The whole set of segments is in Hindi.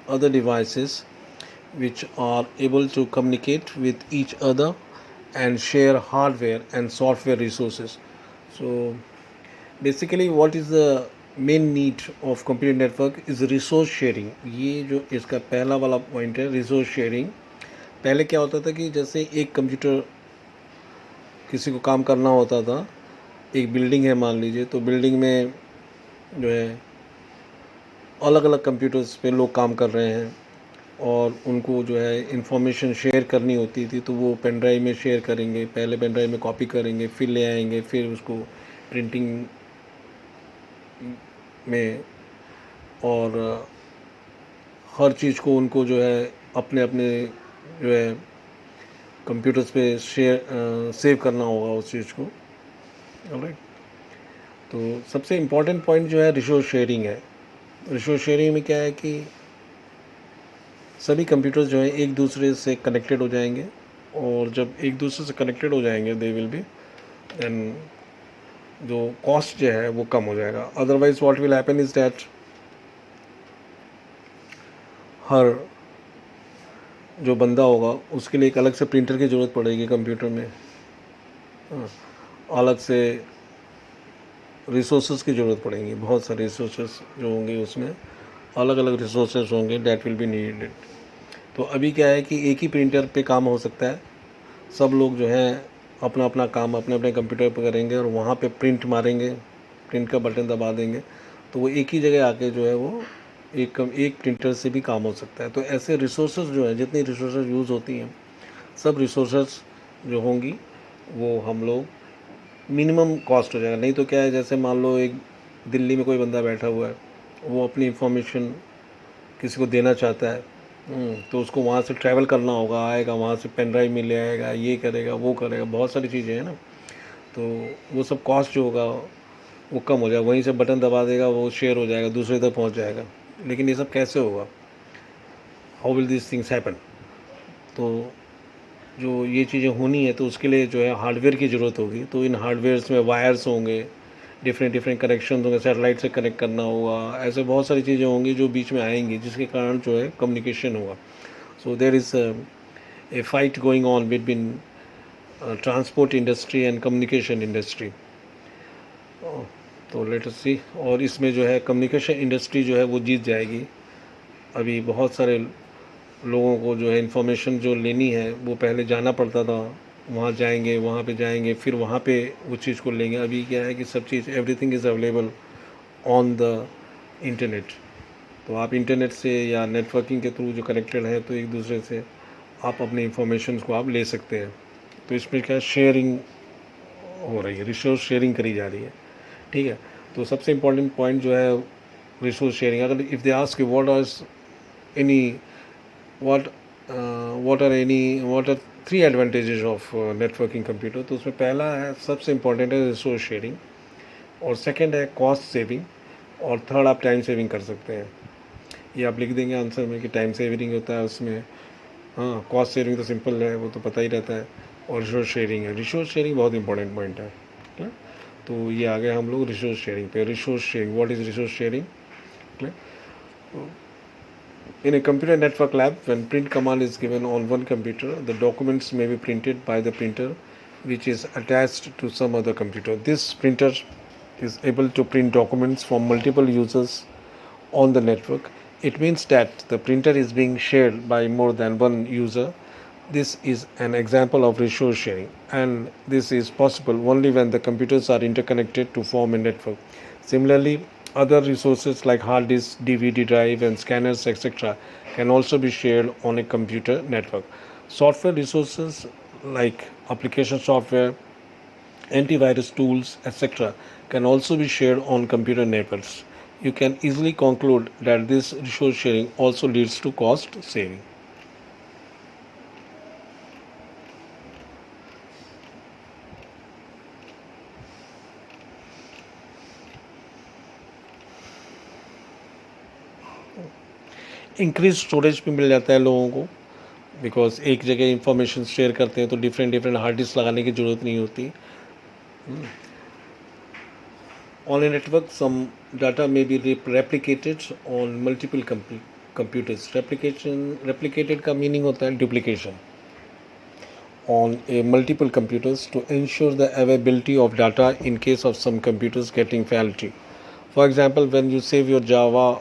other devices which are able to communicate with each other and share hardware and software resources. So basically what is the main need of computer network is resource sharing. ये जो इसका पहला वाला पॉइंट है, रिसोर्स शेयरिंग. पहले क्या होता था कि जैसे एक कंप्यूटर किसी को काम करना होता था, एक बिल्डिंग है मान लीजिए, तो बिल्डिंग में जो है अलग अलग कंप्यूटर्स पे लोग काम कर रहे हैं और उनको जो है इंफॉर्मेशन शेयर करनी होती थी, तो वो पेन ड्राइव में शेयर करेंगे, पहले पेन ड्राइव में कॉपी करेंगे, फिर ले आएंगे, फिर उसको प्रिंटिंग में, और हर चीज़ को उनको जो है अपने अपने जो है कंप्यूटर्स पे शेयर सेव करना होगा उस चीज़ को. ऑलराइट. तो सबसे इम्पॉर्टेंट पॉइंट जो है रिसोर्स शेयरिंग है. रिसोर्स शेयरिंग में क्या है कि सभी कंप्यूटर्स जो हैं एक दूसरे से कनेक्टेड हो जाएंगे, और जब एक दूसरे से कनेक्टेड हो जाएंगे दे विल बी, देन जो कॉस्ट जो है वो कम हो जाएगा. Otherwise what will happen is that हर जो बंदा होगा उसके लिए एक अलग से प्रिंटर की ज़रूरत पड़ेगी कंप्यूटर में, अलग से रिसोर्सेज की ज़रूरत पड़ेंगी, बहुत सारे रिसोर्सेज जो होंगे उसमें अलग अलग रिसोर्सेज होंगे दैट विल बी नीडेड. तो अभी क्या है कि एक ही प्रिंटर पे काम हो सकता है, सब लोग जो हैं अपना अपना काम अपने अपने कंप्यूटर पर करेंगे और वहाँ पे प्रिंट मारेंगे, प्रिंट का बटन दबा देंगे, तो वो एक ही जगह आके जो है वो एक प्रिंटर से भी काम हो सकता है. तो ऐसे रिसोर्सेज जो है, जितनी रिसोर्सेज यूज़ होती हैं, सब रिसोर्सेज जो होंगी वो हम लोग मिनिमम कॉस्ट हो जाएगा. नहीं तो क्या है, जैसे मान लो एक दिल्ली में कोई बंदा बैठा हुआ है, वो अपनी इंफॉर्मेशन किसी को देना चाहता है, तो उसको वहाँ से ट्रैवल करना होगा, आएगा वहाँ से पेन ड्राइव में ले आएगा, ये करेगा वो करेगा, बहुत सारी चीज़ें हैं ना. तो वो सब कॉस्ट जो होगा वो कम हो जाएगा, वहीं से बटन दबा देगा, वो शेयर हो जाएगा, दूसरे तक पहुँच जाएगा. लेकिन ये सब कैसे होगा, how will this things happen? तो जो ये चीज़ें होनी है तो उसके लिए जो है हार्डवेयर की ज़रूरत होगी. तो इन हार्डवेयर्स में वायर्स होंगे, डिफरेंट डिफरेंट कनेक्शन होंगे, सैटेलाइट से कनेक्ट करना होगा, ऐसे बहुत सारी चीज़ें होंगी जो बीच में आएंगी, जिसके कारण जो है कम्युनिकेशन होगा. So there is a fight going on between transport industry and communication industry. तो लेट अस सी. और इसमें जो है कम्युनिकेशन इंडस्ट्री जो है वो जीत जाएगी. अभी बहुत सारे लोगों को जो है इन्फॉर्मेशन जो लेनी है वो पहले जाना पड़ता था, वहाँ जाएंगे, वहाँ पे जाएंगे, फिर वहाँ पे वो चीज़ को लेंगे. अभी क्या है कि सब चीज़ everything is available on the internet. तो आप इंटरनेट से या नेटवर्किंग के थ्रू जो कनेक्टेड है, तो एक दूसरे से आप अपने इंफॉर्मेशन को आप ले सकते हैं. तो इसमें क्या शेयरिंग हो रही है, रिसोर्स शेयरिंग करी जा रही है. ठीक है. तो सबसे इम्पोर्टेंट पॉइंट जो है रिसोर्स शेयरिंग. अगर if they ask what are any what what are three advantages of networking computer, तो उसमें पहला है, सबसे इम्पॉर्टेंट है रिसोर्स शेयरिंग, और सेकंड है कॉस्ट सेविंग, और थर्ड आप टाइम सेविंग कर सकते हैं. ये आप लिख देंगे आंसर में कि टाइम सेविंग होता है उसमें. हाँ, कॉस्ट सेविंग तो सिंपल है, वो तो पता ही रहता है. और रिसोर्स शेयरिंग है, रिसोर्स शेयरिंग बहुत इंपॉर्टेंट पॉइंट है. तो ये आ गए हम लोग रिसोर्स शेयरिंग पे. Resource sharing, what is resource sharing? In a computer network lab, when print command is given on one computer, the documents may be printed by the printer which is attached to some other computer. This printer is able to print documents from multiple users on the network. It means that the printer is being shared by more than one user. This is an example of resource sharing, and this is possible only when the computers are interconnected to form a network. Similarly, other resources like hard disk, DVD drive, and scanners, etc., can also be shared on a computer network. Software resources like application software, antivirus tools, etc., can also be shared on computer networks. You can easily conclude that this resource sharing also leads to cost saving. Increase storage भी मिल जाता है लोगों को, बिकॉज एक जगह इंफॉर्मेशन शेयर करते हैं तो डिफरेंट डिफरेंट हार्ड डिस्क लगाने की ज़रूरत नहीं होती. On a network, some data may be replicated on multiple computers. Replicated का meaning होता है duplication on a multiple computers to ensure the availability of data in case of some computers getting faulty. For example, when you save your Java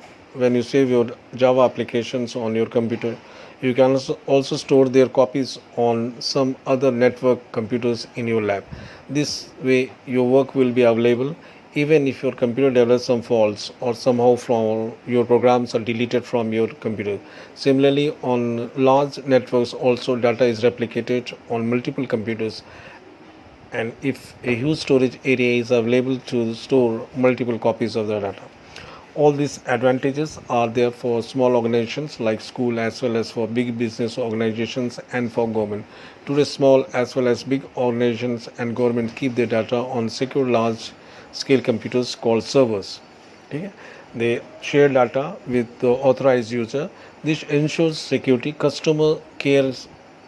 applications on your computer, you can also store their copies on some other network computers in your lab. This way, your work will be available even if your computer develops some faults or somehow from your programs are deleted from your computer. Similarly, on large networks, also data is replicated on multiple computers, and if a huge storage area is available to store multiple copies of the data. All these advantages are there for small organizations like school as well as for big business organizations and for government. Today, small as well as big organizations and government keep their data on secure large scale computers called servers. Okay? They share data with the authorized user. This ensures security. Customer care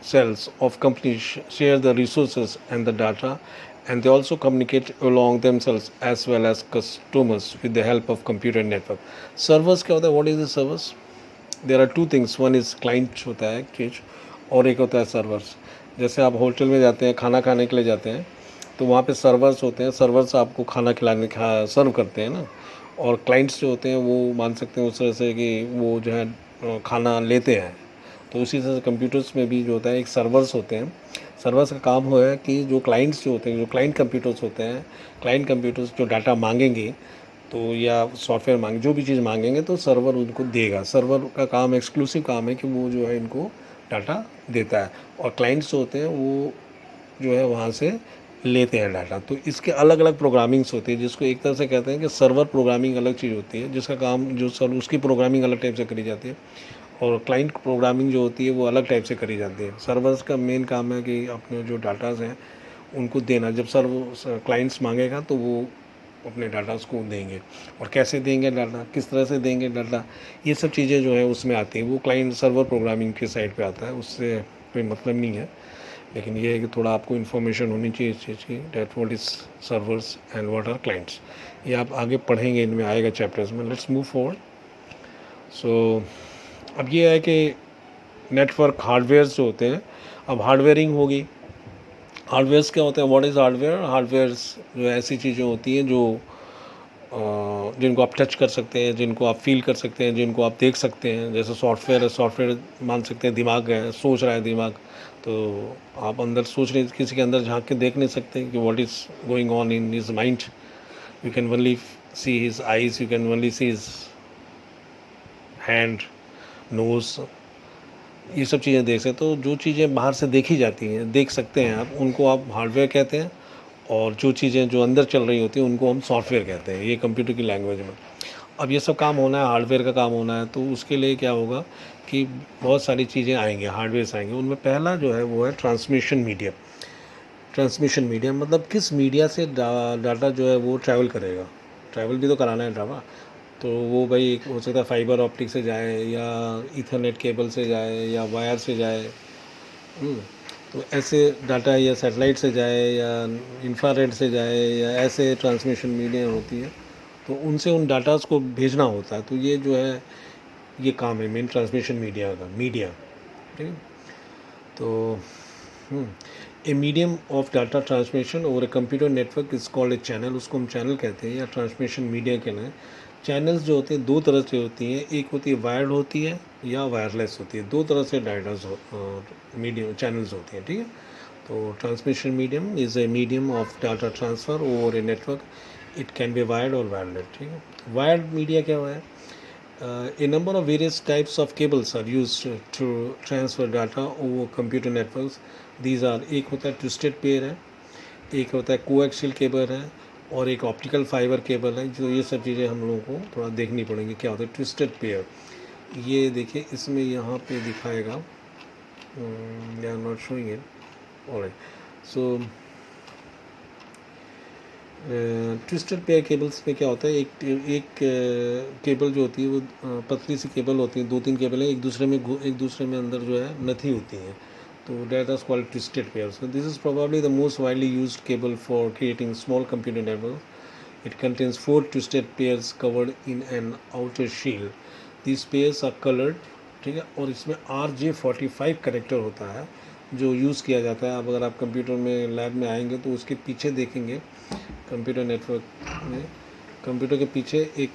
cells of companies share the resources and the data, and they also communicate along themselves as well as customers with the help of computer network. Servers क्या होता है? What is the servers? There are two things. One is client होता है एक चीज़, और एक होता है सर्वर्स. जैसे आप होटल में जाते हैं, खाना खाने के लिए जाते हैं, तो वहाँ पे सर्वर्स होते हैं. सर्वर्स आपको खाना सर्व करते हैं ना. और क्लाइंट्स जो होते हैं वो मान सकते हैं उस तरह से कि वो जो है खाना लेते हैं. तो उसी तरह से कंप्यूटर्स में भी जो होता है एक सर्वर्स होते हैं. सर्वर्स का काम हो है कि जो क्लाइंट्स जो होते हैं, जो क्लाइंट कंप्यूटर्स होते हैं, क्लाइंट कंप्यूटर्स जो डाटा मांगेंगे तो या सॉफ्टवेयर मांगे, जो भी चीज़ मांगेंगे तो सर्वर उनको देगा. सर्वर का काम एक्सक्लूसिव काम है कि वो जो है इनको डाटा देता है, और क्लाइंट्स जो होते हैं वो जो है वहाँ से लेते हैं डाटा. तो इसके अलग अलग प्रोग्रामिंग्स होती है, जिसको एक तरह से कहते हैं कि सर्वर प्रोग्रामिंग अलग चीज़ होती है, जिसका काम जो उसकी प्रोग्रामिंग अलग टाइप से करी जाती है, और क्लाइंट प्रोग्रामिंग जो होती है वो अलग टाइप से करी जाती है. सर्वर्स का मेन काम है कि अपने जो डाटाज हैं उनको देना. जब क्लाइंट्स मांगेगा तो वो अपने डाटाज को देंगे, और कैसे देंगे डाटा, किस तरह से देंगे डाटा, ये सब चीज़ें जो है उसमें आती हैं. वो क्लाइंट सर्वर प्रोग्रामिंग के साइड पे आता है, उससे कोई मतलब नहीं है. लेकिन ये है कि थोड़ा आपको इन्फॉर्मेशन होनी चाहिए इस चीज़ की, that what is servers and what are clients. ये आप आगे पढ़ेंगे, इनमें आएगा चैप्टर्स में. Let's move forward. सो अब ये है कि नेटवर्क हार्डवेयर्स जो होते हैं, अब हार्डवेयरिंग होगी. हार्डवेयर्स क्या होते हैं? What is hardware? हार्डवेयर्स जो ऐसी चीज़ें होती हैं जो जिनको आप टच कर सकते हैं, जिनको आप फील कर सकते हैं, जिनको आप देख सकते हैं. जैसे सॉफ्टवेयर है, सॉफ्टवेयर मान सकते हैं दिमाग है, सोच रहा है दिमाग, तो आप अंदर सोच रहे, किसी के अंदर झांक के देख नहीं सकते कि what is going on in his mind. You can only see his eyes, you can only see his hand, nose, ये सब चीज़ें देख सकते. तो जो चीज़ें बाहर से देखी जाती हैं, देख सकते हैं आप, उनको आप हार्डवेयर कहते हैं, और जो चीज़ें जो अंदर चल रही होती हैं उनको हम सॉफ्टवेयर कहते हैं, ये कंप्यूटर की लैंग्वेज में. अब ये सब काम होना है, हार्डवेयर का काम होना है, तो उसके लिए क्या होगा कि बहुत सारी चीज़ें आएंगे, हार्डवेयर आएंगे. उनमें पहला जो है वो है ट्रांसमिशन मीडियम. ट्रांसमिशन मीडियम मतलब किस मीडिया से डाटा जो है वो ट्रैवल करेगा. ट्रैवल भी तो कराना है डाटा, तो वो भाई हो सकता है फाइबर ऑप्टिक से जाए, या ईथरनेट केबल से जाए, या वायर से जाए. तो ऐसे डाटा या सैटेलाइट से जाए, या इंफ्रारेड से जाए, या ऐसे ट्रांसमिशन मीडिया होती है, तो उनसे उन डाटास को भेजना होता है. तो ये जो है ये काम है मेन ट्रांसमिशन मीडिया का, मीडिया. ठीक है. तो a medium of data transmission over a computer network is called a channel. उसको हम चैनल कहते हैं, या ट्रांसमिशन मीडिया कहते हैं. चैनल्स जो होते हैं दो तरह से होती हैं, एक होती है वायर्ड होती है या वायरलेस होती है. दो तरह से डाटास मीडियम चैनल्स होती हैं. ठीक है. तो transmission medium is a medium of data transfer over a network. It can be wired और वायरलेस. ठीक है. वायर्ड मीडिया क्या हुआ है? A number of various types of cables are used to transfer data over computer networks. These are, एक होता है ट्विस्टेड पेयर है, एक होता है कोएक्सियल केबल है, और एक ऑप्टिकल फाइबर केबल है. जो ये सब चीज़ें हम लोगों को थोड़ा देखनी पड़ेंगी. क्या होता है ट्विस्टेड पेयर? ये देखिए इसमें यहाँ पे दिखाएगा, they are not showing it. Alright. So twisted pair cables में क्या होता है, एक केबल जो होती है वो पतली सी केबल होती है, दो तीन केबल है एक दूसरे में अंदर जो है नथी होती हैं. तो that is called twisted pair. So this is probably the most widely used cable for creating small computer networks. It contains 4 twisted pairs covered in an outer shield. This pairs are coloured, ठीक है। और इसमें RJ45 कनेक्टर होता है जो यूज़ किया जाता है। अब अगर आप कंप्यूटर में लैब में आएंगे तो उसके पीछे देखेंगे, कंप्यूटर नेटवर्क में कंप्यूटर के पीछे एक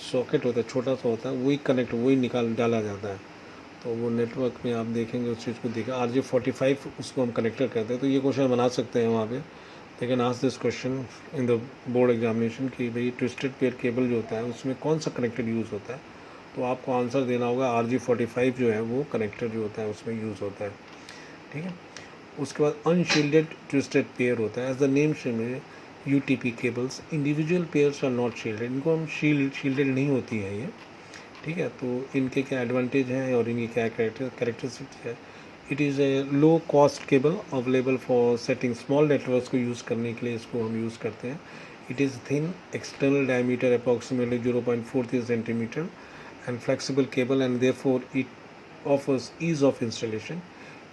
सॉकेट होता है, छोटा सा होता है, वही निकाल डाला जाता है। तो वो नेटवर्क में आप देखेंगे उस चीज़ को देखें, RJ45 उसको हम कनेक्टर कहते हैं। तो ये क्वेश्चन बना सकते हैं वहाँ पे। They can ask this question in the board examination कि भाई ट्विस्टेड पेयर केबल जो होता है उसमें कौन सा कनेक्टर यूज़ होता है। तो आपको आंसर देना होगा RJ45 जो है वो कनेक्टर जो होता है उसमें यूज़ होता है, ठीक है। उसके बाद अनशील्डेड ट्विस्टेड पेयर होता है। एज द नेम से में UTP cables individual pairs are not shielded, इनको हम शील्डेड नहीं होती है ये, ठीक है। तो इनके क्या एडवांटेज हैं और इनकी क्या कैरेक्टरिस्टिक्स है। It is a low cost cable available for setting small networks को यूज़ करने के लिए इसको हम यूज़ करते हैं। It is thin external diameter approximately 0.43 centimetre and flexible cable, and therefore it offers ease of installation.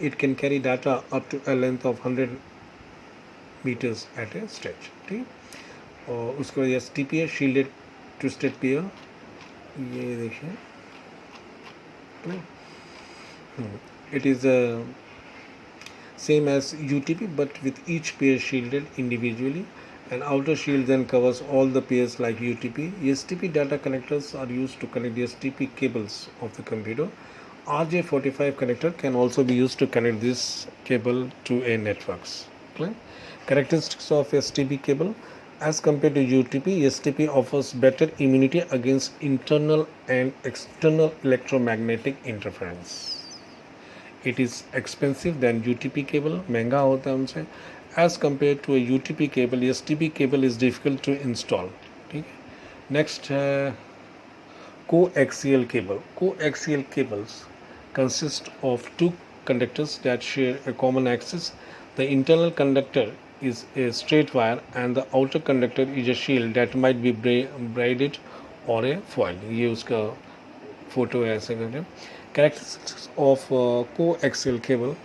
It can carry data up to a length of 100 meters at a stretch, ठीक है। और उसके बाद STP है, शील्डेड ट्विस्टेड पेयर, ये देखिए, it is same as UTP but with each pair shielded individually. An outer shield then covers all the pairs like UTP. STP data connectors are used to connect the STP cables of the computer. RJ45 connector can also be used to connect this cable to a networks. Clear? Characteristics of STP cable. As compared to UTP, STP offers better immunity against internal and external electromagnetic interference. It is expensive than UTP cable, महंगा होता है उनसे। As compared to a UTP cable, STP cable is difficult to install, ठीक है। Next है coaxial cable. Coaxial cables consist of two conductors that share a common axis. The internal conductor is a straight wire and the outer conductor is a shield that might be braided or a foil. ये उसका फोटो है ऐसे करके। Characteristics of coaxial cable.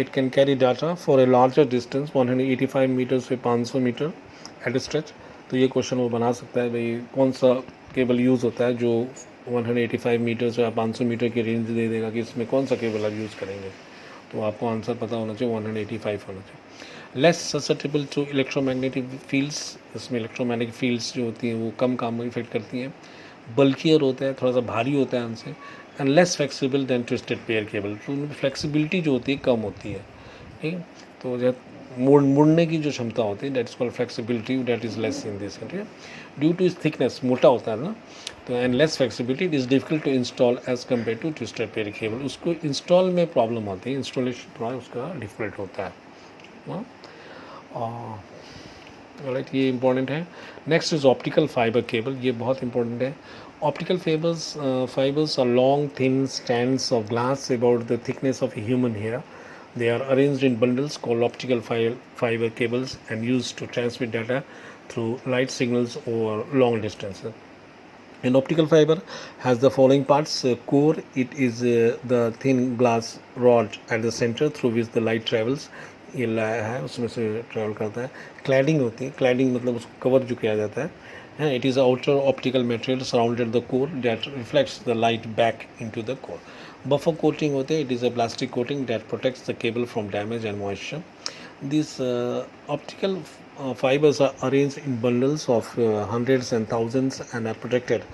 It can carry data for a larger distance 185 meters से 500 मीटर at a stretch. तो ये क्वेश्चन वो बना सकता है भाई कौन सा केबल यूज़ होता है जो 185 मीटर या 500 मीटर की रेंज दे देगा कि इसमें कौन सा केबल आप यूज़ करेंगे। तो आपको आंसर पता होना चाहिए, 185 होना चाहिए। Less susceptible to electromagnetic fields, इसमें इलेक्ट्रोमैग्नेटिक फील्ड्स जो होती हैं वो कम काम में इफेक्ट करती हैं। बल्कियर होता है, थोड़ा सा भारी होता है हमसे। And less flexible than twisted pair cable, तो उनमें फ्लेक्सिबिलिटी जो होती है कम होती है, ठीक है। तो जब मुड़ने की जो क्षमता होती है that is called flexibility, that is less in this, ठीक है। ड्यू टू इस थिकनेस, मोटा होता है ना, तो and less flexibility, it is difficult to install as compare to twisted pair cable. उसको इंस्टॉल में प्रॉब्लम होती है, इंस्टॉलेशन थोड़ा उसका डिफिकल्ट होता है। राइट, ये इंपॉर्टेंट है। Next is optical fibre cable, ये बहुत इंपॉर्टेंट है। Optical fibres are long thin stands of glass about the thickness of human hair. They are arranged in bundles called optical fiber cables and used to transmit data through light signals over long distances. An optical fiber has the following parts. Core, it is the thin glass rod at the center through which the light travels. ये है उसमें से ट्रैवल करता है। क्लैडिंग होती है, क्लैडिंग मतलब उसको कवर जो किया जाता है। It is outer optical material surrounded the core that reflects the light back into the core. Buffer coating होते हैं, it is a plastic coating that protects the cable from damage and moisture. This optical fibers are arranged in bundles of hundreds and thousands and are protected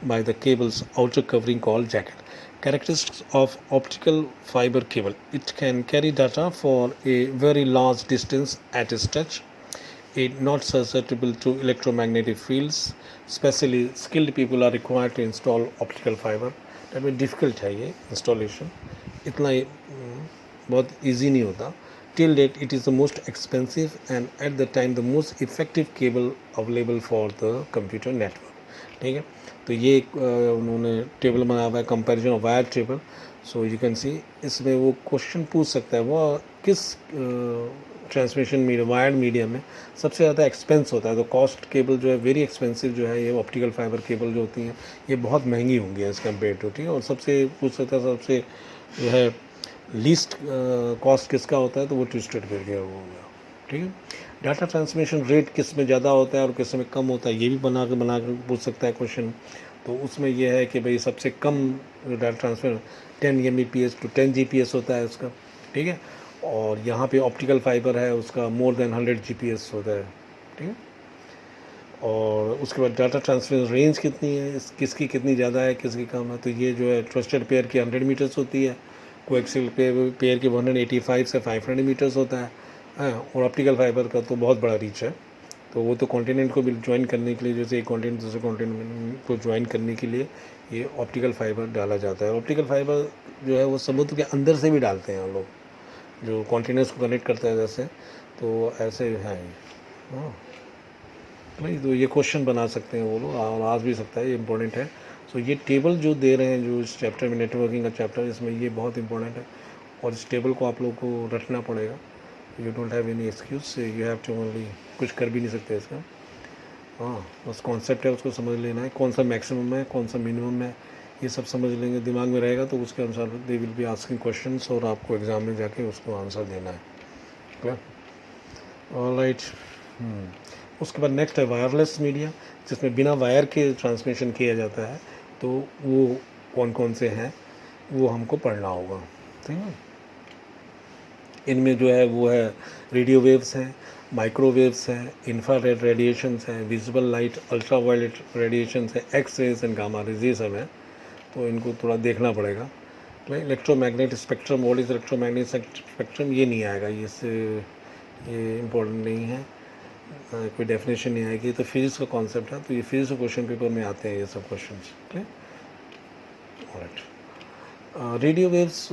by the cable's outer covering called jacket. Characteristics of optical fiber cable. It can carry data for a very large distance at a stretch. It not susceptible to electromagnetic fields. Especially skilled people are required to install optical fiber. That means difficult है ये installation. इतना बहुत easy नहीं होता। Till date, it is the most expensive and at the time the most effective cable available for the computer network, ठीक है। तो ये उन्होंने टेबल बनाया हुआ है, comparison of wire table. So you can see इसमें वो क्वेश्चन पूछ सकता है वो किस ट्रांसमिशन मीडियम, वायर्ड मीडियम में सबसे ज़्यादा एक्सपेंस होता है। तो कॉस्ट केबल जो है वेरी एक्सपेंसिव जो है ये ऑप्टिकल फाइबर केबल जो होती हैं ये बहुत महंगी होंगी एज़ कम्पेयर टू, ठीक है। और सबसे पूछ सकता है सबसे जो है लीस्ट कॉस्ट किसका होता है, तो वो ट्विस्टेड पेयर केबल हो गया, ठीक है। डाटा ट्रांसमिशन रेट किस में ज़्यादा होता है और किस में कम होता है, ये भी बना के पूछ सकता है क्वेश्चन। तो उसमें यह है कि भाई सबसे कम data transfer 10 Mbps to 10 Gbps होता है उसका, ठीक है। और यहाँ पे ऑप्टिकल फाइबर है, उसका मोर देन 100 Gbps होता है, ठीक है। और उसके बाद डाटा ट्रांसफर रेंज कितनी है, किसकी कितनी ज़्यादा है, किसकी कम है। तो ये जो है ट्रस्टेड पेयर की 100 मीटर्स होती है, कोएक्सियल पेयर की 185 से 500 मीटर्स होता है, हाँ। और ऑप्टिकल फाइबर का तो बहुत बड़ा रीच है, तो वो तो कॉन्टिनेंट को भी ज्वाइन करने के लिए, जैसे एक कॉन्टिनेंट दूसरे कॉन्टिनेंट को ज्वाइन करने के लिए ये ऑप्टिकल फाइबर डाला जाता है। ऑप्टिकल फाइबर जो है वो समुद्र के अंदर से भी डालते हैं हम लोग, जो कॉन्टिनेंट्स को कनेक्ट करता है जैसे, तो ऐसे है। हाँ नहीं, तो ये क्वेश्चन बना सकते हैं वो लोग, और आ भी सकता है, ये इंपॉर्टेंट है। सो ये टेबल जो दे रहे हैं, जो इस चैप्टर में नेटवर्किंग का चैप्टर, इसमें ये बहुत इंपॉर्टेंट है, और इस टेबल को आप लोग को रटना पड़ेगा। You don't have any excuse, you have to only, कुछ कर भी नहीं सकते इसका। हाँ, बस कॉन्सेप्ट है, उसको समझ लेना है, कौन सा मैक्सिमम है, कौन सा मिनिमम है, ये सब समझ लेंगे, दिमाग में रहेगा तो उसके अनुसार दे विल बी आस्किंग क्वेश्चंस, और आपको एग्ज़ाम में जाके उसको आंसर देना है। क्लियर? ऑलराइट। उसके बाद नेक्स्ट है वायरलेस मीडिया, जिसमें बिना वायर के ट्रांसमिशन किया जाता है, तो वो कौन कौन से हैं वो हमको पढ़ना होगा, ठीक है। इनमें जो है वो है रेडियो वेव्स हैं, माइक्रोवेव्स हैं, इंफ्रारेड रेडिएशंस हैं, विजिबल लाइट, अल्ट्रावायलेट रेडिएशंस हैं, X rays and gamma rays, ये सब है। तो इनको थोड़ा देखना पड़ेगा। Electromagnetic spectrum, what is electromagnetic spectrum, ये नहीं आएगा, ये इम्पोर्टेंट नहीं है, कोई डेफिनेशन नहीं आएगी। तो फिजिक्स का कॉन्सेप्ट है, तो ये फिजिक्स के क्वेश्चन पेपर में आते हैं ये सब क्वेश्चन, ठीक है। ऑलराइट, रेडियो वेव्स,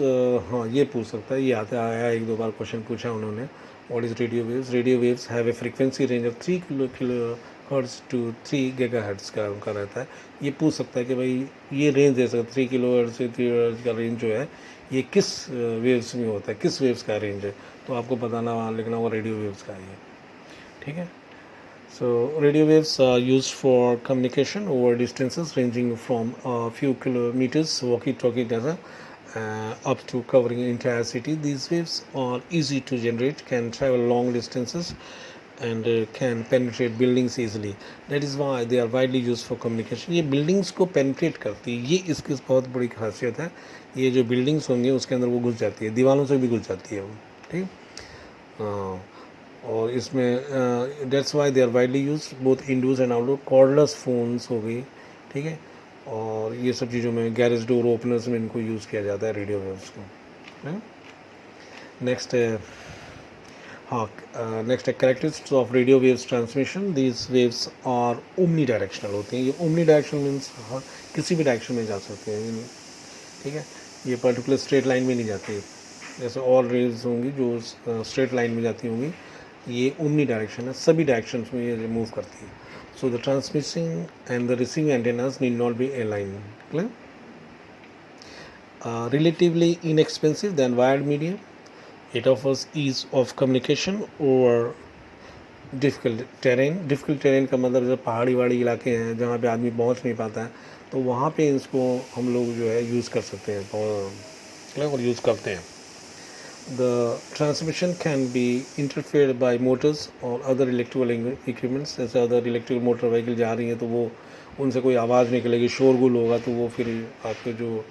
हाँ ये पूछ सकता है, ये आता आया एक दो बार क्वेश्चन पूछा उन्होंने, what is radio waves. Radio waves have a frequency range of 3 kilo hertz to 3 gigahertz का उनका रहता है। ये पूछ सकता है कि भाई ये रेंज दे सकता है 3 किलो हर्ट्ज से 3 हर्ट्ज का रेंज जो है ये किस वेव्स में होता है, किस वेव्स का रेंज है, तो आपको बताना वहाँ लिखना होगा रेडियो वेव्स का ये, ठीक है। So radio waves are used for communication over distances ranging from a few kilometers, walkie-talkie data, up to covering entire city. These waves are easy to generate, can travel long distances, and can penetrate buildings easily. That is why they are widely used for communication. ये buildings को penetrate करती है, ये इसकी बहुत बड़ी खासियत है। ये जो buildings होंगी उसके अंदर वो घुस जाती है, दीवारों से भी घुस जाती है वो, ठीक। और इसमें that's why they are widely use both indoors and outdoor. Cordless phones हो गई, ठीक है, और ये सब चीज़ों में गैरेज डोर ओपनर्स में इनको यूज़ किया जाता है रेडियो वेव्स को। नेक्स्ट है, हाँ नेक्स्ट है characteristics of radio waves transmission. These waves are omni directional होती हैं। ये ओमनी डायरेक्शनल मीन्स किसी भी डायरेक्शन में जा सकते हैं, ठीक है। ये पर्टिकुलर स्ट्रेट लाइन में नहीं जाती, जैसे और वेव्स होंगी जो स्ट्रेट लाइन में जाती होंगी, ये ओमनी डायरेक्शन है, सभी डायरेक्शंस में ये मूव करती है। So the transmitting and the receiving antennas need not be aligned. Clear? Relatively inexpensive then wired medium, it offers ease of communication और डिफ़िकल्ट टेरेन का मतलब जो पहाड़ी वाड़ी इलाके हैं जहाँ पे आदमी पहुँच नहीं पाता है, तो वहाँ पे इसको हम लोग जो है यूज़ कर सकते हैं और यूज़ करते हैं। The transmission can be interfered by motors or other electrical equipments. जैसे अदर इलेक्ट्रिकल मोटर व्हीकल जा रही हैं तो वो उनसे कोई आवाज़ निकलेगी, शोरगुल होगा, तो वो फिर आपके जो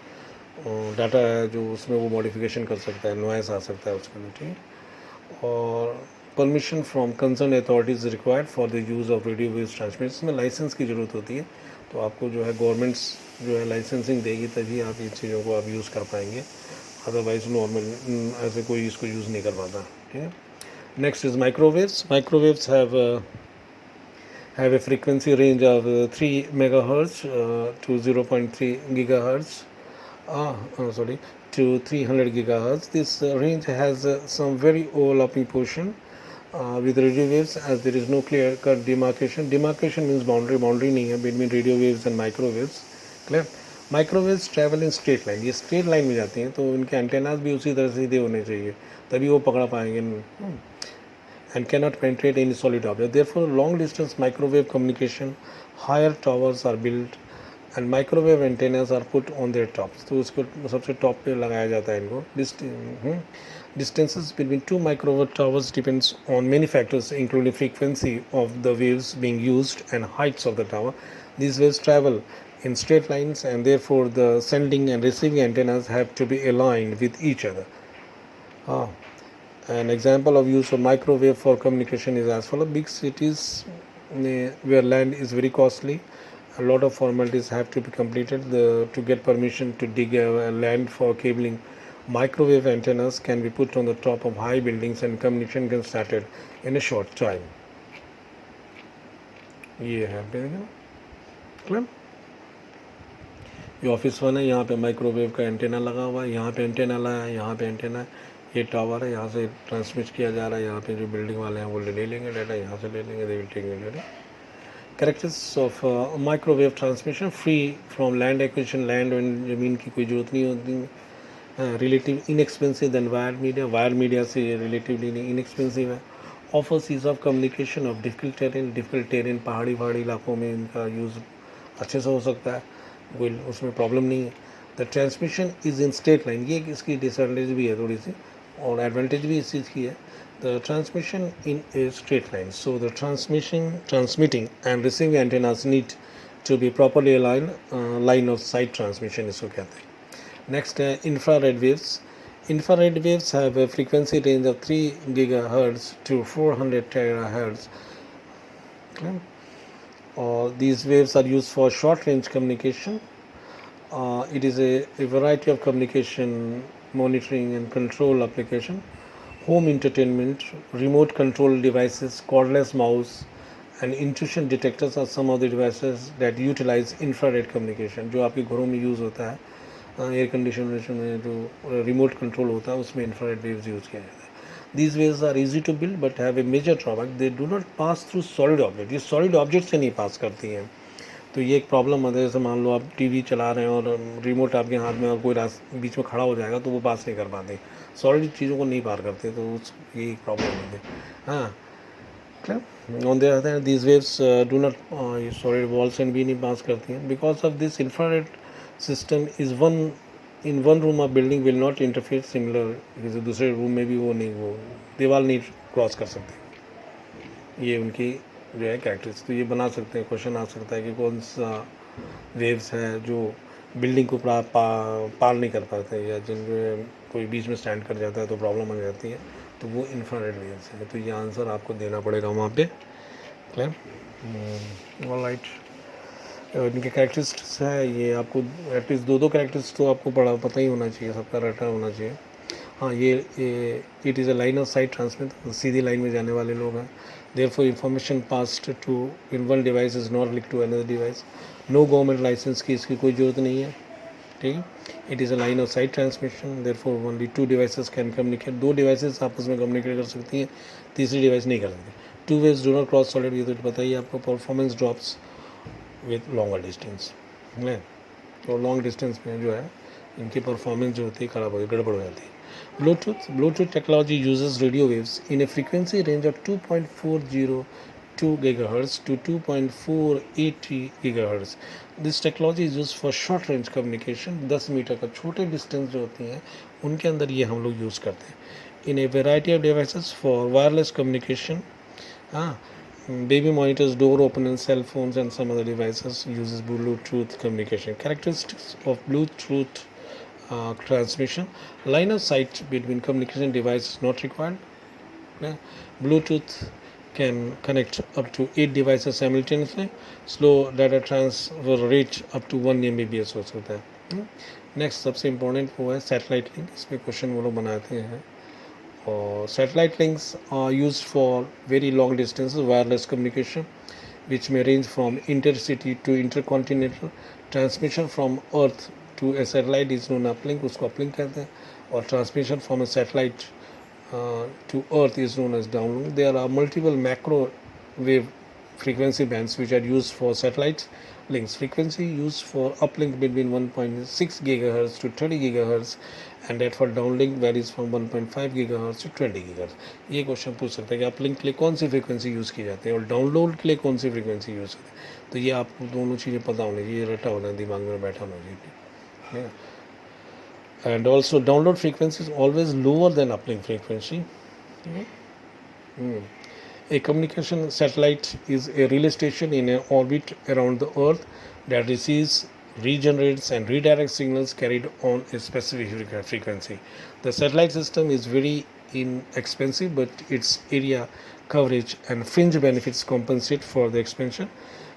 डाटा है जो उसमें वो मॉडिफिकेशन कर सकता है, नॉइस आ सकता है उसके लिए, ठीक। और permission from concern authorities required for the use of radio waves transmission. इसमें लाइसेंस की ज़रूरत होती है, तो आपको जो है गवर्नमेंट्स जो है लाइसेंसिंग देगी, तभी आप इन चीज़ों को आप यूज़ कर पाएंगे, अदरवाइज नॉर्मल ऐसे कोई इसको यूज़ नहीं कर पाता, ठीक है। Next is microwaves. Microwaves have a frequency range of 3 megahertz to 0.3 gigahertz, sorry, to 300 gigahertz. This range has some very overlapping portion with radio waves, as there is no clear-cut demarcation. Demarcation means boundary नहीं है between radio waves and microwaves. Clear? Microwaves travel in straight line, ये स्ट्रेट लाइन में जाती हैं, तो इनके एंटेनास भी उसी तरह सीधे होने चाहिए, तभी वो पकड़ा पाएंगे। And can not penetrate in solid object. Therefore long distance microwave communication, higher towers are built and microwave antennas are put on their tops. तो उसको सबसे टॉप पे लगाया जाता है इनको। Distances between two microwave towers depends on many factors including frequency of the waves being used and heights of the tower. These waves travel in straight lines, and therefore the sending and receiving antennas have to be aligned with each other. An example of use of microwave for communication is as follows. Big cities where land is very costly, a lot of formalities have to be completed to get permission to dig land for cabling. Microwave antennas can be put on the top of high buildings and communication can started in a short time. ये है क्लियर. ये ऑफिस वन है, यहाँ पे माइक्रोवेव का एंटेना लगा हुआ है, यहाँ पे एंटेना लगा है, यहाँ पे एंटेना है, ये टावर है, यहाँ से ट्रांसमिट किया जा रहा है, यहाँ पे जो बिल्डिंग वाले हैं वो ले लेंगे डाटा, यहाँ से ले लेंगे, they will take data. Characteristics of microwave transmission, free from land acquisition, land and ज़मीन की कोई ज़रूरत नहीं होती, relative inexpensive then wire media से रिलेटिवली इनएक्सपेंसिव है, offers ease of communication of difficult terrain, पहाड़ी इलाकों में इनका यूज़ अच्छे से हो सकता है, कोई उसमें प्रॉब्लम नहीं है. The transmission is in straight line, ये इसकी डिसएडवांटेज भी है थोड़ी सी और एडवांटेज भी इस चीज़ की है. The transmission in a straight line, so the transmitting and receiving antennas need to be properly align, line of sight transmission इसको कहते हैं. नेक्स्ट है infrared waves. Infrared waves have a frequency range of 3 gigahertz to 400 terahertz. These waves are used for short range communication. It is a variety of communication, monitoring and control application, home entertainment, remote control devices, cordless mouse and intrusion detectors are some of the devices that utilize infrared communication. जो आपके घरों में यूज़ होता है, एयर कंडीशनर में जो रिमोट कंट्रोल होता है उसमें इंफ्रारेड वेव्स यूज़ किया जाता है. These waves are easy to build but have a major drawback, they do not pass through solid object. ये सॉलिड ऑब्जेक्ट से नहीं पास करती हैं, तो ये एक प्रॉब्लम है. जैसे मान लो आप टीवी चला रहे हैं और रिमोट आपके हाथ में और कोई बीच में खड़ा हो जाएगा तो वो पास नहीं कर पाते, सॉलिड चीज़ों को नहीं पार करते, तो ये एक प्रॉब्लम है. हाँ, on the other hand these waves do not solid walls and भी नहीं पास करती हैं. Because of this infrared system is in one room of building will not interfere similar, किसी दूसरे रूम में भी वो दीवार नहीं क्रॉस कर सकते. ये उनकी जो है कैरेक्टरिस्टिक्स. तो ये बना सकते हैं, क्वेश्चन आ सकता है कि कौन सा वेव्स है जो बिल्डिंग को पार नहीं कर पाते या जिनमें कोई बीच में स्टैंड कर जाता है तो प्रॉब्लम आ जाती है, तो वो इंफ्रारेड वेव्स है. तो ये आंसर आपको देना पड़ेगा वहाँ पे. Clear, alright. इनके कैरेक्टरिस्टिक्स है, ये आपको एटलीस्ट दो कैरेक्टरिस्टिक्स तो आपको पता ही होना चाहिए, सबका रटा होना चाहिए. हाँ, ये it is a line of sight transmit, सीधी लाइन में जाने वाले लोग हैं. Therefore information passed to in one device is not linked to another device. No government licence की इसकी कोई ज़रूरत नहीं है. ठीक है, it is a line of sight transmission, therefore only 2 devices can communicate. 2 devices आपस में कम्युनिकेट कर सकती हैं, तीसरी डिवाइस नहीं कर सकती. 2 waves do not cross solid, ये तो पता ही आपको. Performance drops with longer distance, है तो लॉन्ग डिस्टेंस में जो है इनकी परफॉर्मेंस जो होती है खराब हो गड़बड़ हो जाती है. Bluetooth technology uses radio waves in a frequency range of 2.402 GHz to 2.480 GHz. This technology is use for short range communication. 10 metre का छोटे डिस्टेंस जो होती हैं उनके अंदर ये हम लोग यूज़ करते हैं. In a variety of devices for wireless communication. हाँ, baby monitors, door openers, cell phones and some other devices uses Bluetooth communication. Characteristics of Bluetooth transmission: line of sight between communication devices is not required. Bluetooth can connect up to 8 devices simultaneously. Slow data transfer rate up to 1 Mbps हो सकता है. नेक्स्ट सबसे इम्पोर्टेंट वो है सैटेलाइट लिंक. इसमें क्वेश्चन वो लोग बनाते हैं. और satellite links are used for very long distances wireless communication which may range from intercity to intercontinental. Transmission from earth to a satellite is known uplink, उसको uplink कहते हैं. और transmission from a satellite to earth is known as downlink. There are multiple macrowave frequency bands which are used for satellite links. Frequency used for uplink between 1.6 GHz to 30 GHz and that for downlink varies from 1.5 GHz to 20 GHz. ये क्वेश्चन पूछ सकते हैं कि अपलिंक के लिए कौन सी फ्रीक्वेंसी यूज़ की जाती है और डाउनलोड के लिए कौन सी फ्रीक्वेंसी यूज़ होती है. तो ये आपको दोनों चीज़ें पता होनी चाहिए, रटा होना, दिमाग में बैठा होना चाहिए. And also download frequency is always lower than uplink frequency. A communication satellite is a relay station in an orbit around the Earth that receives, regenerates, and redirects signals carried on a specific frequency. The satellite system is very inexpensive, but its area coverage and fringe benefits compensate for the expansion.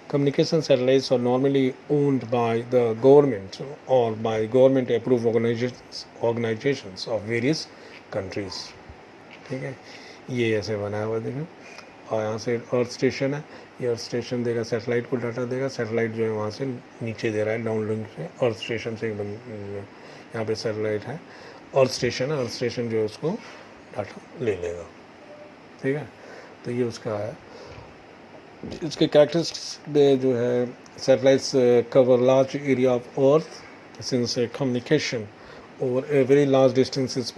Communication satellites are normally owned by the government or by government approved organizations of various countries. ठीक है, ये ऐसे बना हुआ देखो, और यहाँ से अर्थ स्टेशन है, ये अर्थ स्टेशन देगा सैटेलाइट को डाटा देगा, सैटेलाइट जो है वहाँ से नीचे दे रहा है डाउन लिंक से अर्थ स्टेशन से यहाँ पे सैटेलाइट है, अर्थ स्टेशन है, अर्थ स्टेशन जो है उसको डाटा ले लेगा। ठीक है, तो ये उसका है। इसके कैरेक्टरिस्टिक्स में जो है satellites cover large area of earth since communication over a very large distance is